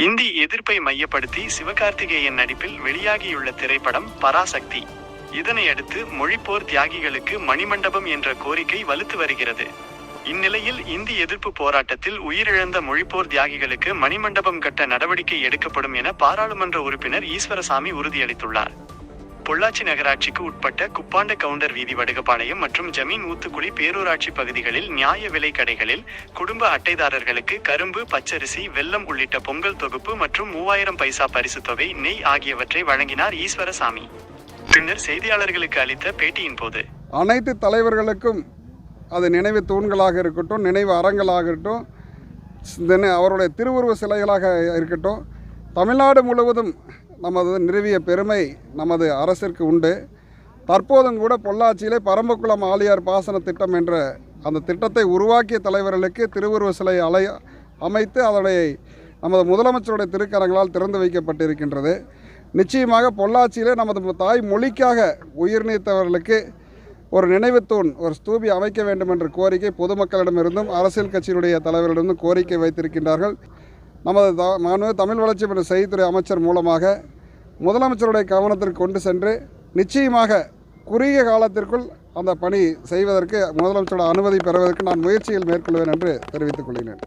இந்தி எதிர்ப்பை மையப்படுத்தி சிவகார்த்திகேயன் நடிப்பில் வெளியாகியுள்ள திரைப்படம் பராசக்தி. இதனையடுத்து மொழிப்போர் தியாகிகளுக்கு மணிமண்டபம் என்ற கோரிக்கை வலுத்து வருகிறது. இந்நிலையில் இந்தி எதிர்ப்பு போராட்டத்தில் உயிரிழந்த மொழிப்போர் தியாகிகளுக்கு மணிமண்டபம் கட்ட நடவடிக்கை எடுக்கப்படும் என பாராளுமன்ற உறுப்பினர் ஈஸ்வரசாமி உறுதியளித்துள்ளார். பொள்ளாச்சி நகராட்சிக்கு உட்பட்ட குப்பாண்ட கவுண்டர் வீதி, வடுகபாளையம் மற்றும் ஜமீன் ஊத்துக்குளி பேரூராட்சி பகுதிகளில் நியாய விலை கடைகளில் குடும்ப அட்டைதாரர்களுக்கு கரும்பு, பச்சரிசி, வெல்லம் உள்ளிட்ட பொங்கல் தொகுப்பு மற்றும் 3000 பைசா பரிசு தொகை, நெய் ஆகியவற்றை வழங்கினார் ஈஸ்வரசாமி. பின்னர் செய்தியாளர்களுக்கு அளித்த பேட்டியின் போது, அனைத்து தலைவர்களுக்கும் அது நினைவு தூண்களாக இருக்கட்டும், நினைவு அரங்களாக இருக்கட்டும், அவருடைய திருவுருவ சிலைகளாக இருக்கட்டும், தமிழ்நாடு முழுவதும் நமது நிறுவிய பெருமை நமது அரசிற்கு உண்டு. தற்போதும் கூட பொள்ளாச்சியிலே பரம்பக்குளம் ஆலியார் பாசன திட்டம் என்ற அந்த திட்டத்தை உருவாக்கிய தலைவர்களுக்கு திருவுருவ சிலை அமைத்து அதனுடைய நமது முதலமைச்சருடைய திருக்கரங்களால் திறந்து வைக்கப்பட்டிருக்கின்றது. நிச்சயமாக பொள்ளாச்சியிலே நமது தாய் மொழிக்காக உயிர் நீத்தவர்களுக்கு ஒரு நினைவுத்தூண், ஒரு ஸ்தூபி அமைக்க வேண்டும் என்ற கோரிக்கை பொதுமக்களிடமிருந்தும் அரசியல் கட்சியினுடைய தலைவர்களிடமும் கோரிக்கை வைத்திருக்கின்றார்கள். நமது தமிழ் வளர்ச்சி மற்றும் செய்தித்துறை அமைச்சர் மூலமாக முதலமைச்சருடைய கவனத்திற்கு கொண்டு சென்று நிச்சயமாக குறுகிய காலத்திற்குள் அந்த பணி செய்வதற்கு முதலமைச்சரோட அனுமதி பெறுவதற்கு நான் முயற்சிகள் மேற்கொள்வேன் என்று தெரிவித்துக் கொள்கிறேன்.